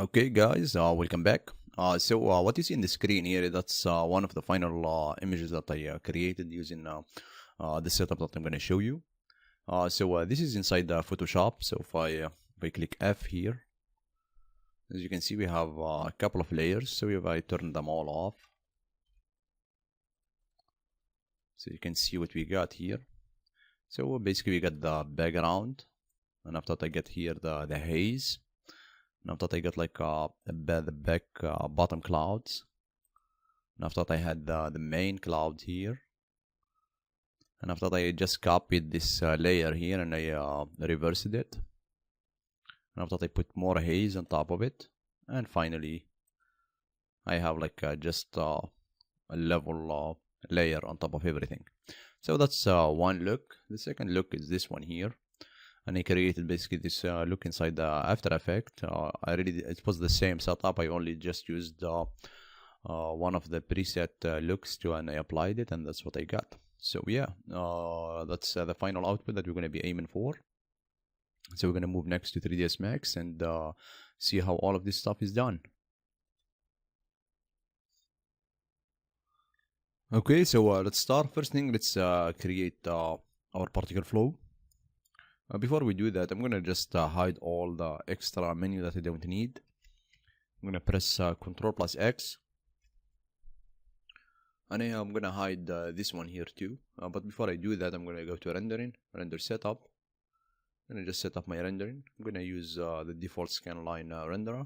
Okay, guys, welcome back. What you see in the screen here, that's one of the final images that I created using the setup that I'm going to show you. This is inside Photoshop. So if I click F here, as you can see, we have a couple of layers. So if I turn them all off, so you can see what we got here. So basically, we got the background, and after that, I get here the haze. And after that, I got like the back bottom clouds. And after that, I had the main cloud here. And after that, I just copied this layer here and I reversed it. And after that, I put more haze on top of it. And finally, I have like just a level layer on top of everything. So that's one look. The second look is this one here. And I created basically this look inside the After Effects. It was the same setup. I only just used one of the preset looks and I applied it, and that's what I got. So yeah, that's the final output that we're going to be aiming for. So we're going to move next to 3ds Max and see how all of this stuff is done. Okay, so let's start. First thing, let's create our particle flow. Before we do that, I'm going to just hide all the extra menu that I don't need. I'm going to press Ctrl plus X. And I'm going to hide this one here too. But before I do that, I'm going to go to rendering, render setup. I'm going to just set up my rendering. I'm going to use the default scanline renderer.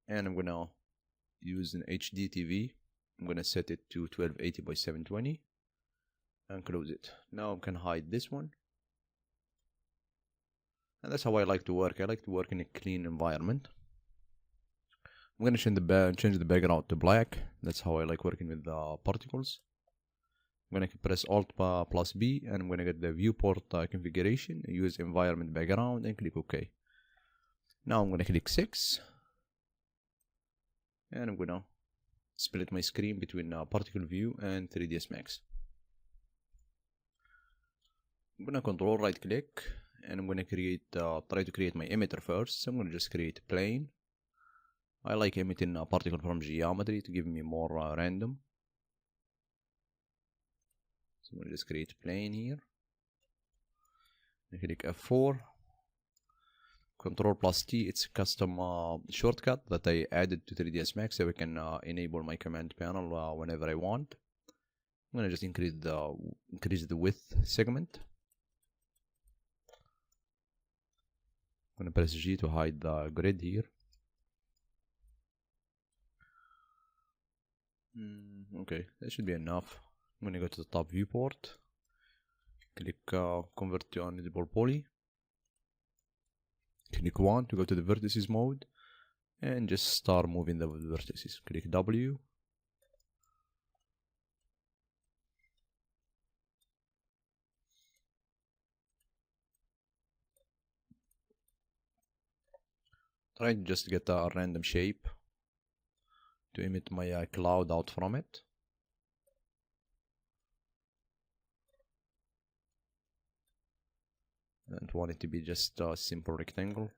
And I'm going to use an HD TV. I'm going to set it to 1280 by 720. And close it. Now I can hide this one. And that's how I like to work. I like to work in a clean environment. I'm going to change the background to black. That's how I like working with the particles. I'm going to press Alt plus B and I'm going to get the viewport configuration, use environment background and click OK. Now I'm going to click 6. And I'm going to split my screen between particle view and 3ds Max. I'm going to control right click. And I'm going to try to create my emitter first. So I'm going to just create a plane. I like emitting a particle from geometry to give me more random. So I'm going to just create a plane here. I click F4. Control plus T, it's a custom shortcut that I added to 3ds Max so I can enable my command panel whenever I want. I'm going to just increase the width segment. I'm going to press G to hide the grid here. Okay, that should be enough. I'm going to go to the top viewport. Click convert to uneditable poly. Click wannt to go to the vertices mode. And just start moving the vertices. Click W. Try to just get a random shape to emit my cloud out from it. And want it to be just a simple rectangle.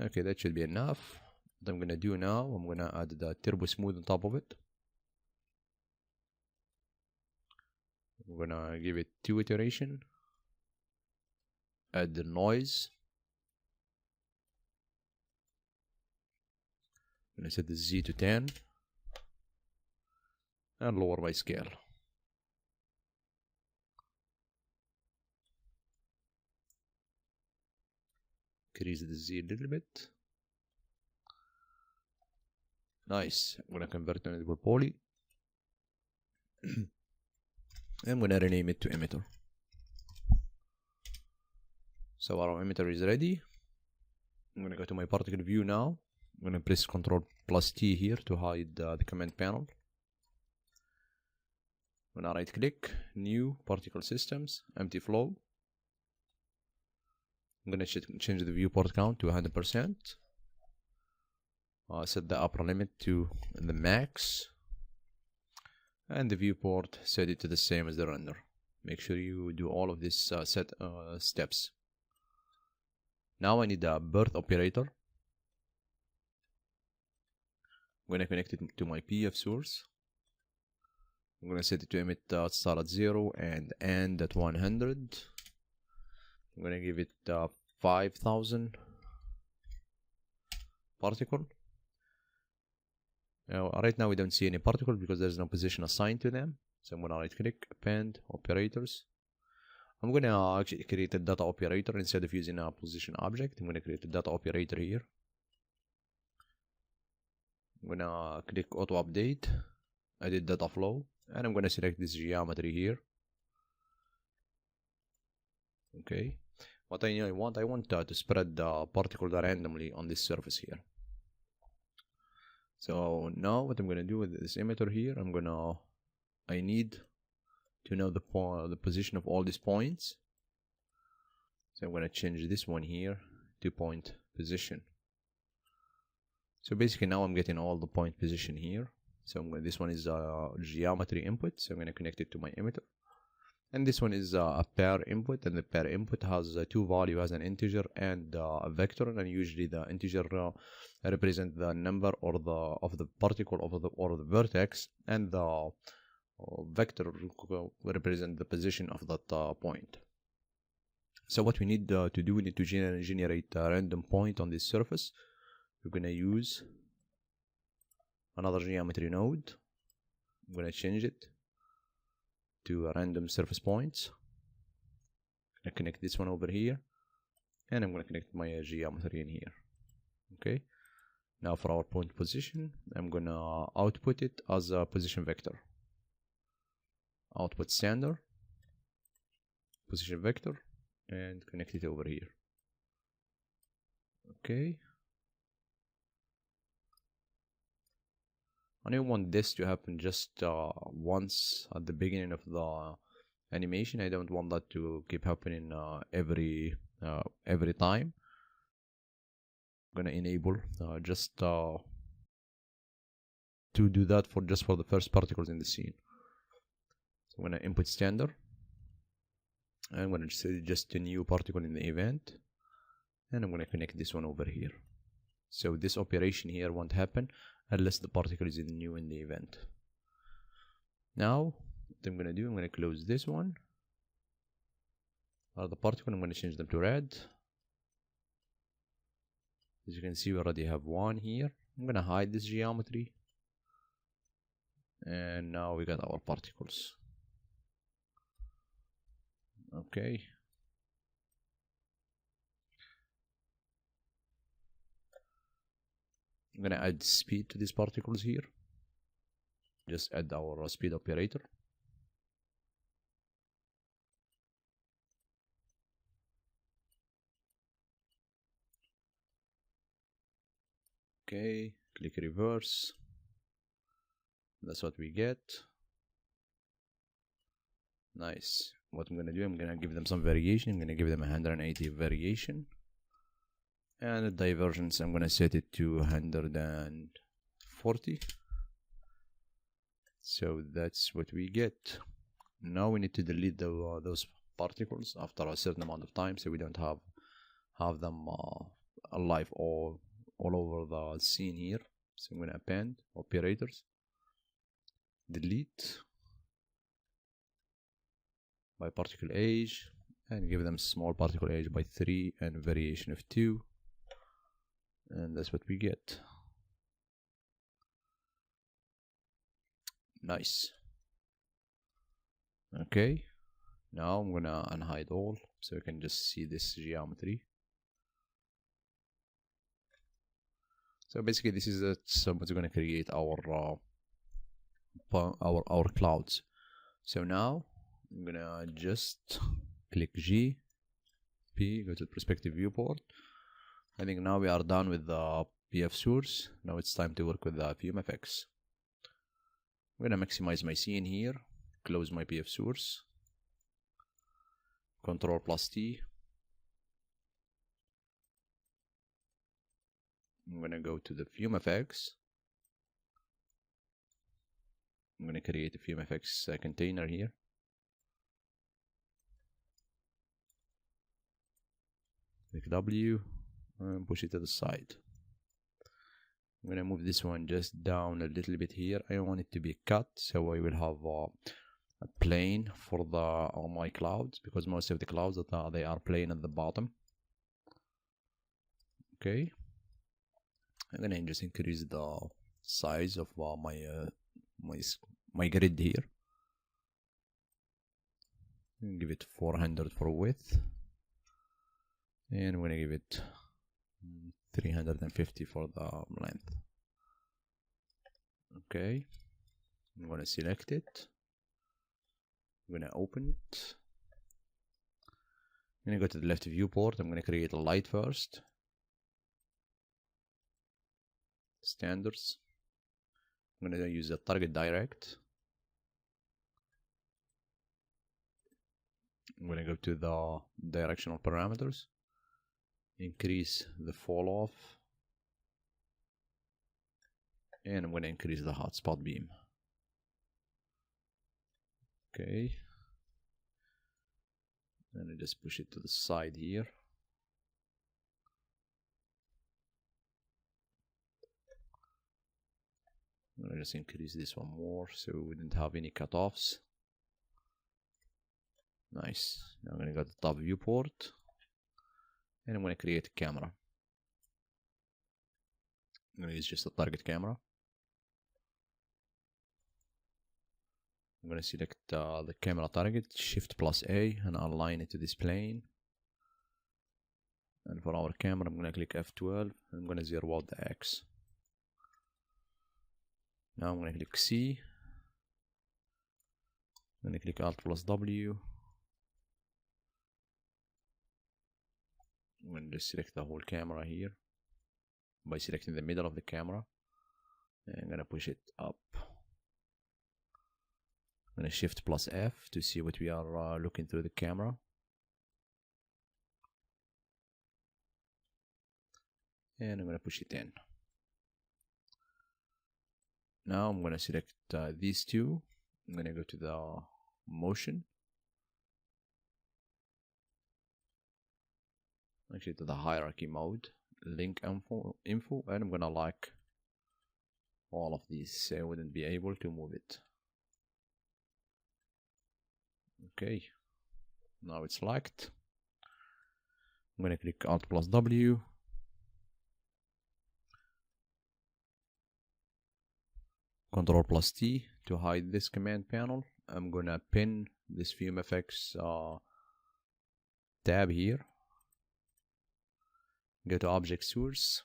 Okay, that should be enough. What I'm gonna do now, I'm gonna add the turbo smooth on top of it. I'm gonna give it 2 iteration. Add the noise. I'm going to set the Z to 10 and lower my scale. Increase the Z a little bit. Nice. I'm going to convert to uneditable poly. I'm going to rename it to emitter. So our emitter is ready. I'm going to go to my particle view now. I'm going to press Ctrl plus T here to hide the command panel. I'm going to right click, new particle systems, empty flow. I'm going to change the viewport count to 100%. Set the upper limit to the max. And the viewport, set it to the same as the render. Make sure you do all of these steps. Now I need a birth operator. I'm gonna connect it to my PF source. I'm gonna set it to emit start at 0 and end at 100. I'm gonna give it 5000 particle. Now, right now we don't see any particle because there's no position assigned to them. So I'm gonna right click, append, operators. I'm gonna actually create a data operator instead of using a position object. I'm gonna create a data operator here. I'm gonna click auto update, edit data flow, and I'm gonna select this geometry here. Okay, what I want to spread the particle randomly on this surface here. So now what I'm gonna do with this emitter here, I need to know the position of all these points. So I'm gonna change this one here to point position. So basically now I'm getting all the point position here. So this one is a geometry input, so I'm gonna connect it to my emitter. And this one is a pair input, and the pair input has two values, as an integer and a vector, and usually the integer represent the number of the particle or the vertex, and the vector represent the position of that point. So what we need to do, we need to generate a random point on this surface. We're gonna use another geometry node. I'm gonna change it to random surface points. I'm gonna connect this one over here, and I'm gonna connect my geometry in here. Okay, now for our point position, I'm gonna output it as a position vector. Output standard, position vector, and connect it over here. Okay, and I want this to happen just once at the beginning of the animation. I don't want that to keep happening every time. I'm gonna enable just to do that for the first particles in the scene. So I'm gonna input standard, and I'm gonna say just a new particle in the event, and I'm gonna connect this one over here. So this operation here won't happen unless the particle is new in the event. Now what I'm gonna do, I'm gonna close this one. The particle, I'm gonna change them to red. As you can see, we already have one here. I'm gonna hide this geometry, and now we got our particles. Okay, I'm gonna add speed to these particles here. Just add our speed operator. Okay, click reverse. That's what we get. Nice. What I'm gonna do, I'm gonna give them some variation. I'm gonna give them 180 variation. And the divergence, I'm gonna set it to 140. So that's what we get. Now we need to delete those particles after a certain amount of time, so we don't have them alive all over the scene here. So I'm gonna append operators, delete by particle age, and give them small particle age by 3 and variation of 2, and that's what we get. Nice. Okay, now I'm gonna unhide all so you can just see this geometry. So basically this is what's gonna create our clouds. So now I'm gonna just click G, P, go to the perspective viewport. I think now we are done with the PF source. Now it's time to work with the fume effects. I'm gonna maximize my scene here, close my PF source, Control plus T. I'm gonna go to the fume effects. I'm gonna create a fume effects container here. Click W, and push it to the side. I'm gonna move this one just down a little bit here. I want it to be cut, so I will have a plane for all my clouds, because most of the clouds that they are plain at the bottom. Okay, I'm gonna just increase the size of my grid here. Give it 400 for width, and I'm gonna give it 350 for the length. Okay, I'm gonna select it. I'm gonna open it. I'm gonna go to the left viewport. I'm gonna create a light first. Standards. I'm gonna use a target direct. I'm gonna go to the directional parameters. Increase the fall off, and I'm going to increase the hotspot beam. Okay, and I just push it to the side here. I'm going to just increase this one more so we didn't have any cutoffs. Nice. Now I'm going to go to the top viewport, and I'm going to create a camera. I'm going to use just a target camera. I'm going to select the camera target, Shift plus A, and align it to this plane. And for our camera, I'm going to click F12, and I'm going to zero out the X. Now I'm going to click C. I'm going to click Alt plus W. I'm going to just select the whole camera here by selecting the middle of the camera, and I'm going to push it up. I'm going to Shift plus F to see what we are looking through the camera. And I'm going to push it in. Now I'm going to select these two. I'm going to go to the motion. Actually to the hierarchy mode, link info, and I'm gonna like all of these so I wouldn't be able to move it. Okay, now it's liked. I'm gonna click Alt plus W. Control plus T to hide this command panel. I'm gonna pin this fume effects tab here. Go to object source,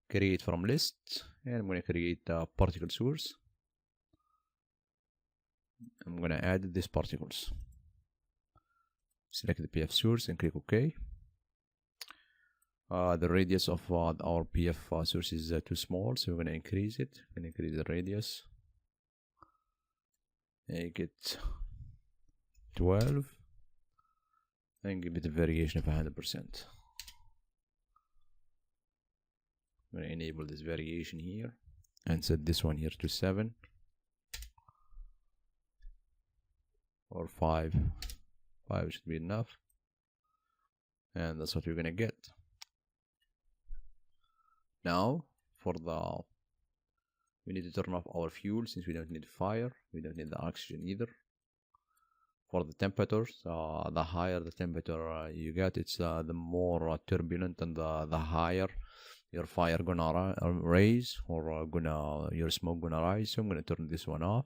create from list, and I'm going to create a particle source. I'm going to add these particles. Select the PF source and click OK. The radius of our PF source is too small, so we're going to increase it. I'm going to increase the radius. Make it 12 and give it a variation of 100%. I'm going to enable this variation here and set this one here to 7 or 5. 5 should be enough, and that's what we're going to get. Now for we need to turn off our fuel, since we don't need fire, we don't need the oxygen either. For the temperatures, the higher the temperature you get, it's the more turbulent, and the higher your fire gonna raise, or your smoke gonna rise. So I'm gonna turn this one off.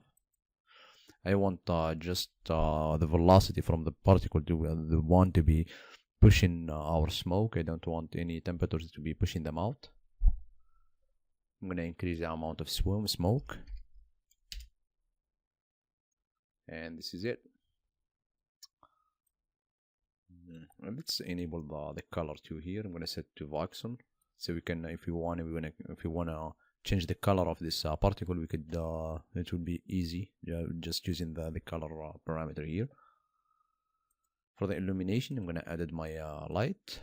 I want just the velocity from the particle to the one to be pushing our smoke. I don't want any temperatures to be pushing them out. I'm gonna increase the amount of smoke, and this is it. Let's enable the color too here. I'm gonna set to voxel, so we can, if you wanna change the color of this particle, we could. It would be easy, just using the color parameter here. For the illumination, I'm gonna add my light.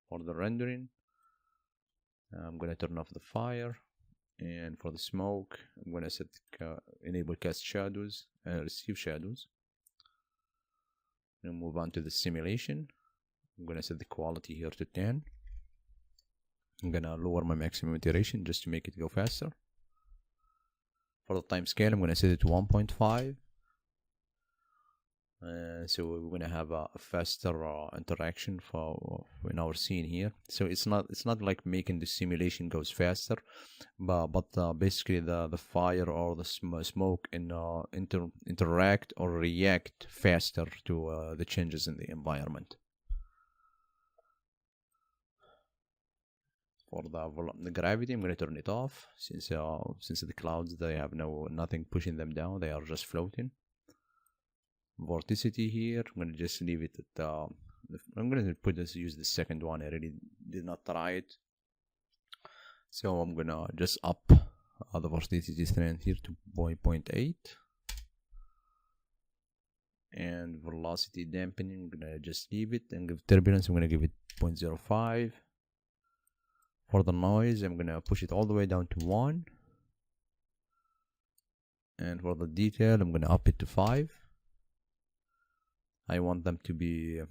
For the rendering, I'm gonna turn off the fire, and for the smoke, I'm gonna set enable cast shadows and receive shadows. And move on to the simulation. I'm gonna set the quality here to 10. I'm gonna lower my maximum iteration just to make it go faster. For the time scale, I'm gonna set it to 1.5. So we're gonna have a faster interaction in our scene here. So it's not like making the simulation goes faster, but basically the fire or the smoke interact or react faster to the changes in the environment. For the gravity, I'm gonna turn it off since the clouds, they have nothing pushing them down, they are just floating. Vorticity here, I'm gonna just leave it at I'm gonna use the second one. I really did not try it, so I'm gonna just up the vorticity strength here to 0.8, and velocity dampening, I'm gonna just leave it, and give turbulence, I'm gonna give it 0.05. For the noise, I'm gonna push it all the way down to 1, and for the detail, I'm gonna up it to 5. I want them to be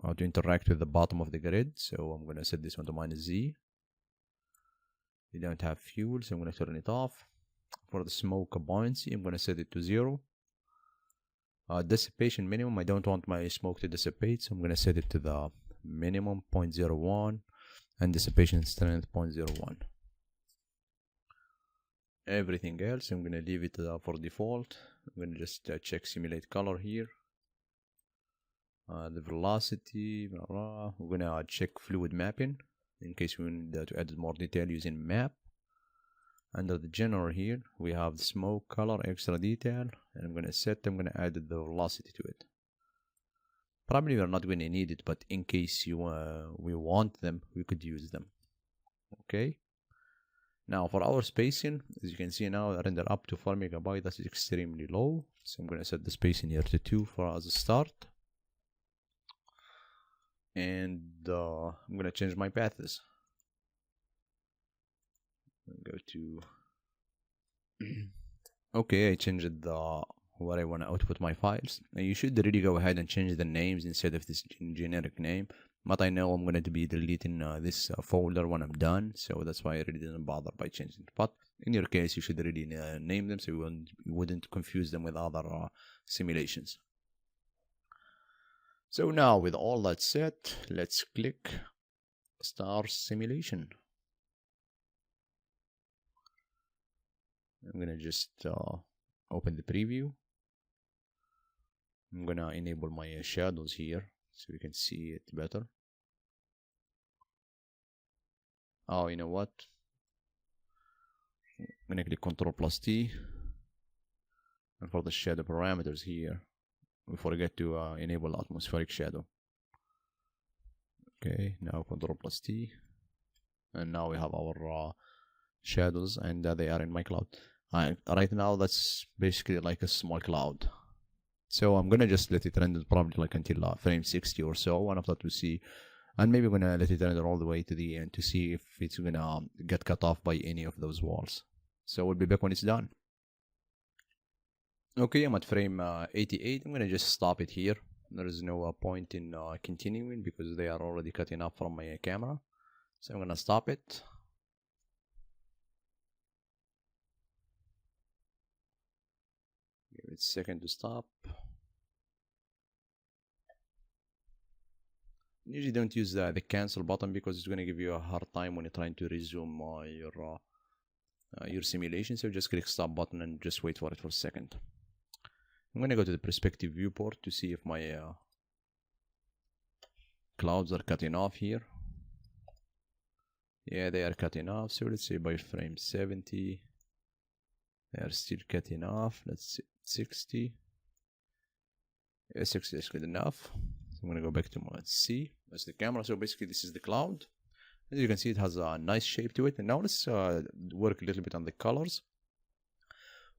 to interact with the bottom of the grid, so I'm gonna set this one to -Z. We don't have fuel, so I'm gonna turn it off. For the smoke buoyancy, I'm gonna set it to 0. Dissipation minimum, I don't want my smoke to dissipate, so I'm gonna set it to the minimum 0.01, and dissipation strength 0.01. Everything else, I'm gonna leave it for default. I'm gonna just check simulate color here. The velocity, we're gonna check fluid mapping in case we need to add more detail using map. Under the general here, we have the smoke color, extra detail, and I'm gonna add the velocity to it. Probably we're not going to need it, but in case we want them, we could use them. Okay. Now for our spacing, as you can see now, render up to 4 MB, that's extremely low. So I'm going to set the spacing here to 2 for as a start. And I'm going to change my paths. Go to okay, I changed where I want to output my files. Now you should really go ahead and change the names instead of this generic name, but I know I'm going to be deleting this folder when I'm done, so that's why I really didn't bother by changing it. But in your case, you should really name them so you wouldn't confuse them with other simulations. So now with all that set, let's click Start Simulation. I'm gonna just open the preview. I'm gonna enable my shadows here so we can see it better. Oh, you know what? I'm gonna click Ctrl+T, and for the shadow parameters here, we forget to enable atmospheric shadow. Okay, now Ctrl+T, and now we have our shadows, and they are in my cloud. Right now that's basically like a small cloud, so I'm gonna just let it render probably like until frame 60 or so, and after to see, and maybe we're gonna let it render all the way to the end to see if it's gonna get cut off by any of those walls. So we'll be back when it's done. Okay, I'm at frame 88. I'm gonna just stop it here. There is no point in continuing because they are already cutting off from my camera, so I'm gonna stop it. Give it a second to stop. Usually don't use the cancel button because it's going to give you a hard time when you're trying to resume your simulation. So just click stop button and just wait for it for a second. I'm going to go to the perspective viewport to see if my clouds are cutting off here. Yeah, they are cutting off. So let's say by frame 70. They are still cutting off. Let's see, 60. Yeah, 60 is good enough. So I'm going to go back to my C. That's the camera. So basically this is the cloud. As you can see, it has a nice shape to it. And now let's work a little bit on the colors.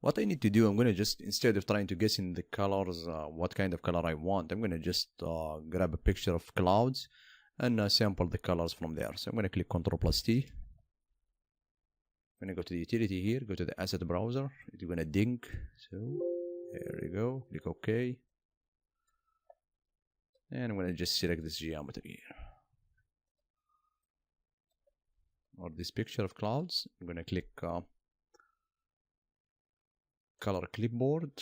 What I need to do, I'm going to just, instead of trying to guess in the colors what kind of color I want, I'm going to just grab a picture of clouds and sample the colors from there. So I'm going to click Ctrl+T. I'm going to go to the utility here, go to the asset browser. It's going to dig. So there we go. Click OK. And I'm gonna just select this geometry here, or this picture of clouds. I'm gonna click color clipboard,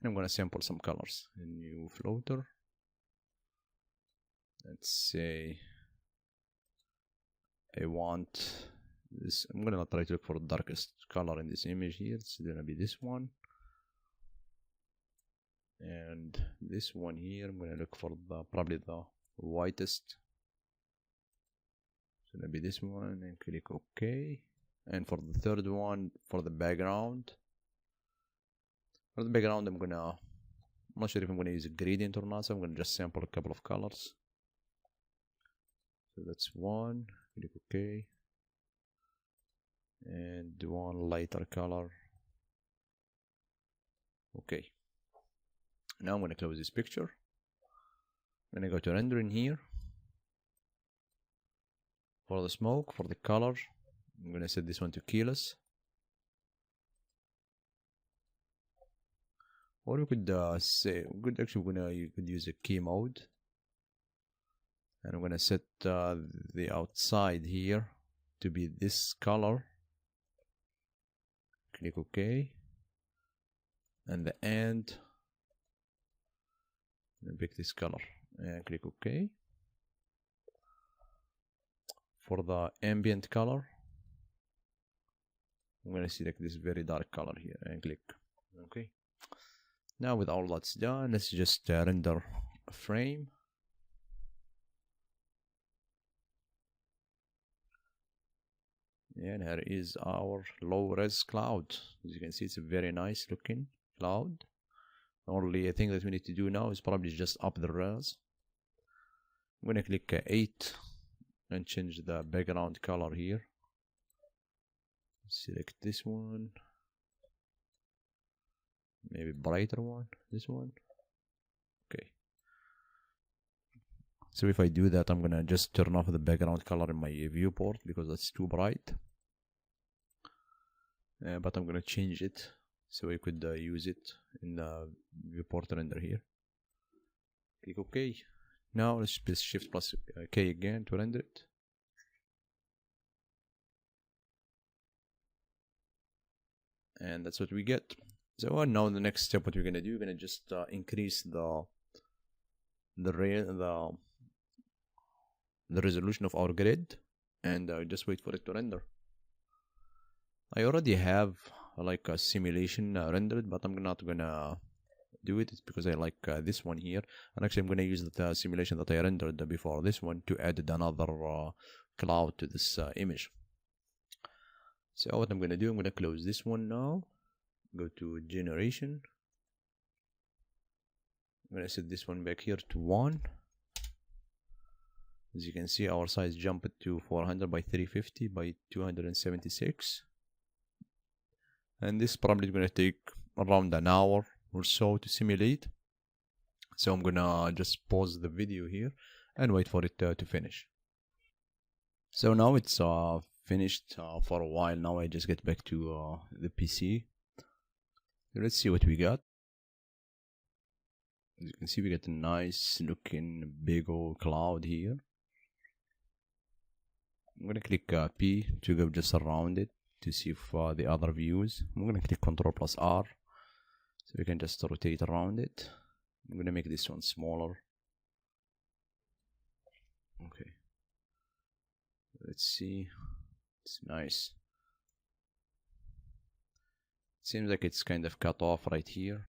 and I'm gonna sample some colors. A new floater. Let's say I want this. I'm gonna try to look for the darkest color in this image here. It's gonna be this one, and this one here. I'm gonna look for the probably the whitest. It's gonna be this one, and click OK. And for the third one, for the background, I'm not sure if I'm gonna use a gradient or not, so I'm gonna just sample a couple of colors. So that's one, click OK, and one lighter color. Okay, now I'm gonna close this picture. I'm gonna go to rendering here. For the smoke, for the color, I'm gonna set this one to keyless. Or we could say you could use a key mode. And I'm gonna set the outside here to be this color. Click OK. And the end, and pick this color and click OK. For the ambient color, I'm gonna select this very dark color here and click OK. Now with all that's done, let's just render a frame. And here is our low res cloud. As you can see, it's a very nice looking cloud. The only thing that we need to do now is probably just up the res. I'm gonna click 8 and change the background color here. Select this one, maybe brighter one, this one. Okay, so if I do that, I'm gonna just turn off the background color in my viewport because that's too bright. But I'm gonna change it so I could use it in the viewport render here. Click OK. Now let's press Shift plus K again to render it. And that's what we get. So now the next step, what we're gonna do, we're gonna just increase the resolution of our grid, and just wait for it to render. I already have like a simulation rendered, but I'm not gonna do it. It's because I like this one here, and actually I'm gonna use the simulation that I rendered before this one to add another cloud to this image. So what I'm gonna do, I'm gonna close this one now, go to generation. I'm gonna set this one back here to 1. As you can see, our size jumped to 400 by 350 by 276. And this probably going to take around an hour or so to simulate. So I'm gonna just pause the video here and wait for it to finish. So now it's finished for a while. Now I just get back to the PC. Let's see what we got. As you can see, we get a nice looking big old cloud here. I'm gonna click P to go just around it to see if the other views. I'm gonna click Ctrl plus R so we can just rotate around it. I'm gonna make this one smaller. Okay, let's see. It's nice. It seems like it's kind of cut off right here.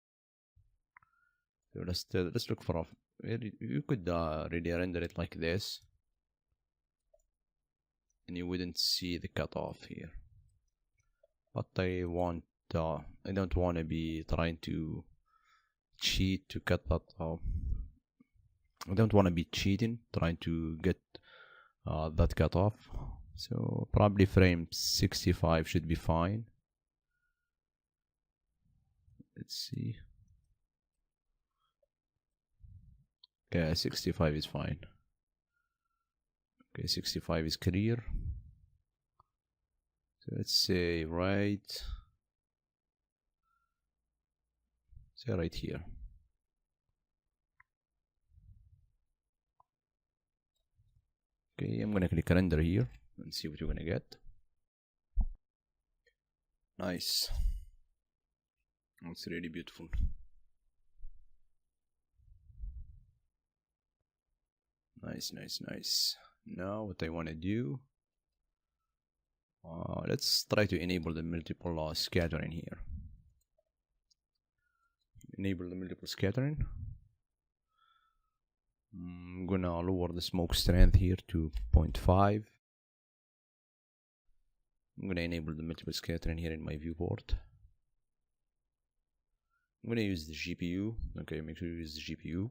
So let's look for you could really render it like this, and you wouldn't see the cutoff here. But I don't want to be trying to cheat to cut that off. I don't want to be cheating trying to get that cut off. So probably frame 65 should be fine. Let's see. Okay, 65 is fine. Okay, 65 is clear. So let's say right here. Okay, I'm gonna click render here and see what you're gonna get. Nice. It's really beautiful. Nice, nice, nice. Now what I want to do, let's try to enable the multiple scattering here. Enable the multiple scattering. I'm gonna lower the smoke strength here to 0.5. I'm gonna enable the multiple scattering here in my viewport. I'm gonna use the GPU. Okay, make sure you use the GPU.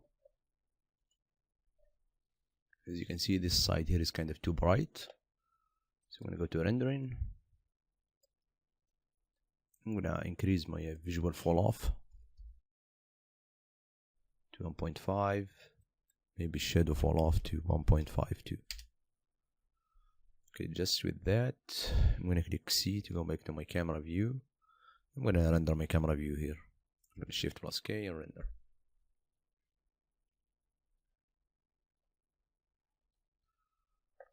As you can see, this side here is kind of too bright. So I'm gonna go to rendering. I'm gonna increase my visual fall off to 1.5. Maybe shadow fall off to 1.52. Okay, just with that, I'm gonna click C to go back to my camera view. I'm gonna render my camera view here. I'm gonna Shift plus K and render.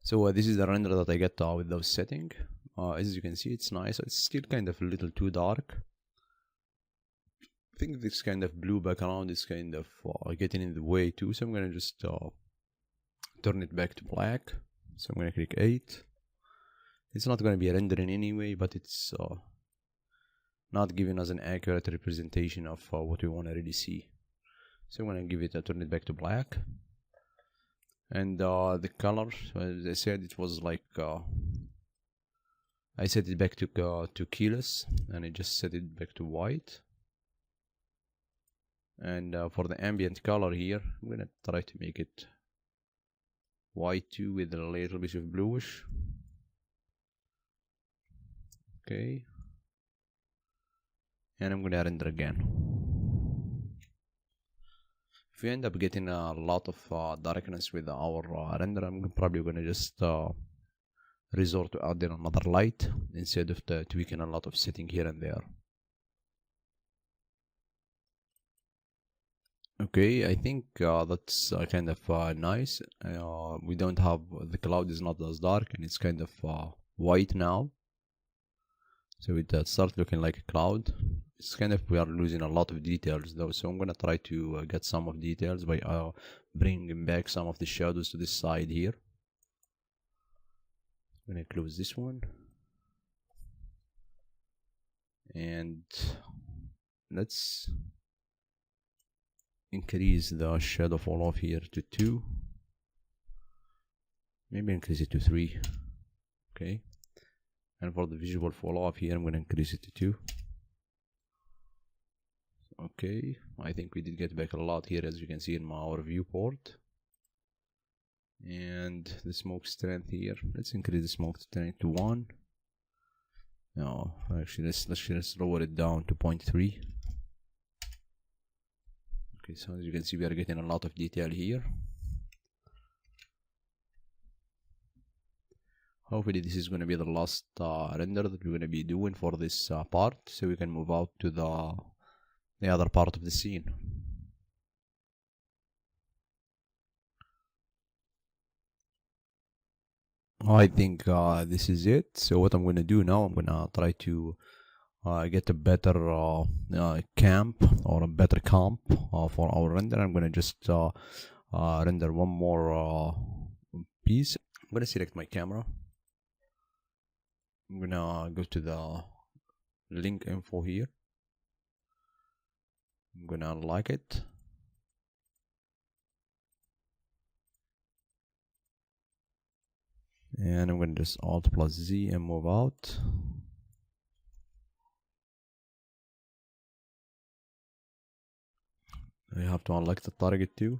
So this is the render that I get with those settings. As you can see, it's nice. It's still kind of a little too dark. I think this kind of blue background is kind of getting in the way too. So I'm gonna just turn it back to black. So I'm gonna click 8. It's not gonna be rendering anyway, but it's not giving us an accurate representation of what we want to really see. So I'm gonna give it turn it back to black. And the color, as I said, it was like I set it back to keyless, and I just set it back to white. And for the ambient color here, I'm gonna try to make it white too, with a little bit of bluish. Okay, and I'm gonna render again. If we end up getting a lot of darkness with our render, I'm probably gonna just resort to adding another light instead of tweaking a lot of setting here and there. Okay, I think that's kind of nice. We don't have, the cloud is not as dark, and it's kind of white now. So it starts looking like a cloud. It's kind of, we are losing a lot of details though, so I'm gonna try to get some of details by bringing back some of the shadows to this side here. I'm gonna close this one, and let's increase the shadow fall off here to 2. Maybe increase it to 3. Okay, and for the visual fall off here, I'm gonna increase it to 2. Okay, I think we did get back a lot here, as you can see in our viewport. And the smoke strength here, let's increase the smoke strength to 1. No, actually let's lower it down to 0.3. Okay, so as you can see, we are getting a lot of detail here. Hopefully this is going to be the last render that we're going to be doing for this part, so we can move out to the other part of the scene. I think this is it. So what I'm going to do now, I'm going to try to get a better camp, or a better comp for our render. I'm going to just render one more piece. I'm going to select my camera. I'm going to go to the link info here. I'm going to unlock it. And I'm going to just Alt plus Z and move out. I have to unlock the target too.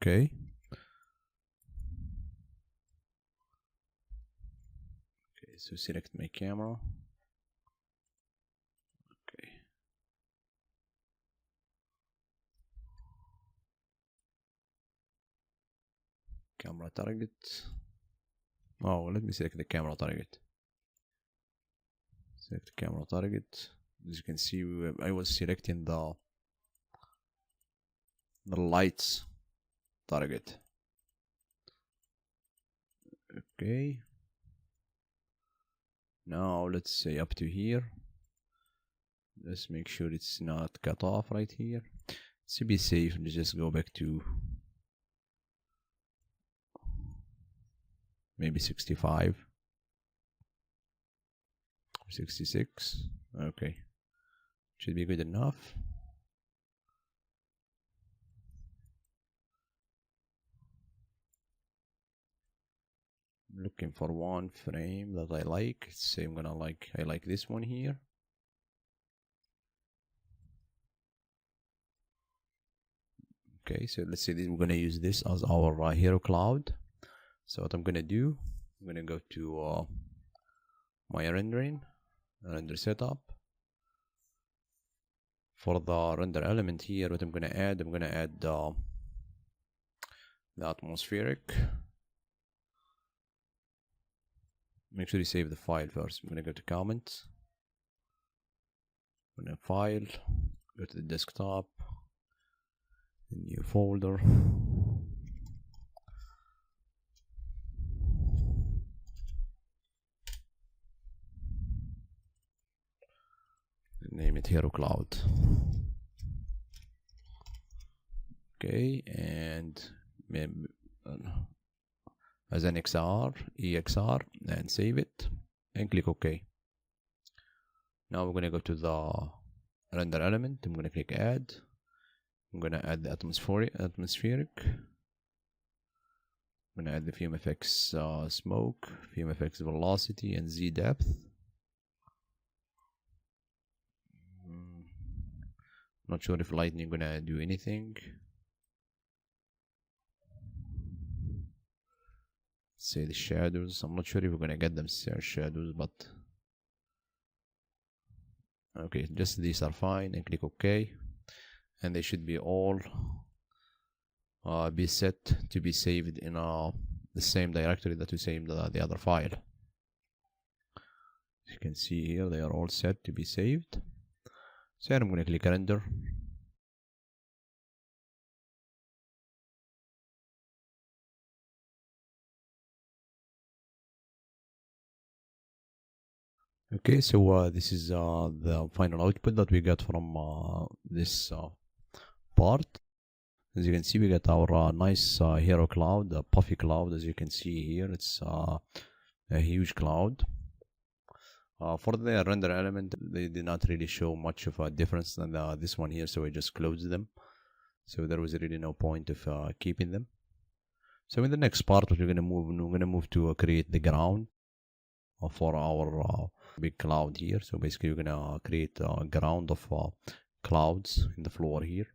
Okay. Okay, so select my camera. Okay. Camera target. Oh, let me select the camera target. Select camera target. As you can see, I was selecting the lights target. Okay. Now let's say up to here. Let's make sure it's not cut off right here. To be safe, let's just go back to maybe 65 or 66. Okay, should be good enough. Looking for one frame that I like. Say I like this one here. Okay, so let's say we're gonna use this as our hero cloud. So what I'm gonna do, I'm gonna go to my render setup. For the render element here, what I'm gonna add the atmospheric. Make sure you save the file first. I'm gonna go to comments, I'm gonna file, go to the desktop, new folder, name it Hero Cloud. Okay, and as an EXR, and save it and click OK. Now we're gonna go to the render element. I'm gonna click add. I'm gonna add the atmospheric. I'm gonna add the fume effects smoke, fume effects velocity, and Z depth. Not sure if lightning gonna do anything. Say the shadows. I'm not sure if we're gonna get them shadows, but okay, just these are fine, and click OK. And they should be all be set to be saved in the same directory that we saved the other file. As you can see here, they are all set to be saved. So I'm going to click render. Okay, so this is the final output that we got from this part. As you can see, we got our nice hero cloud, a puffy cloud. As you can see here, it's a huge cloud. For the render element, they did not really show much of a difference than this one here, so I just closed them. So there was really no point of keeping them. So in the next part, we're gonna move to create the ground for our big cloud here. So basically, we're gonna create a ground of clouds in the floor here.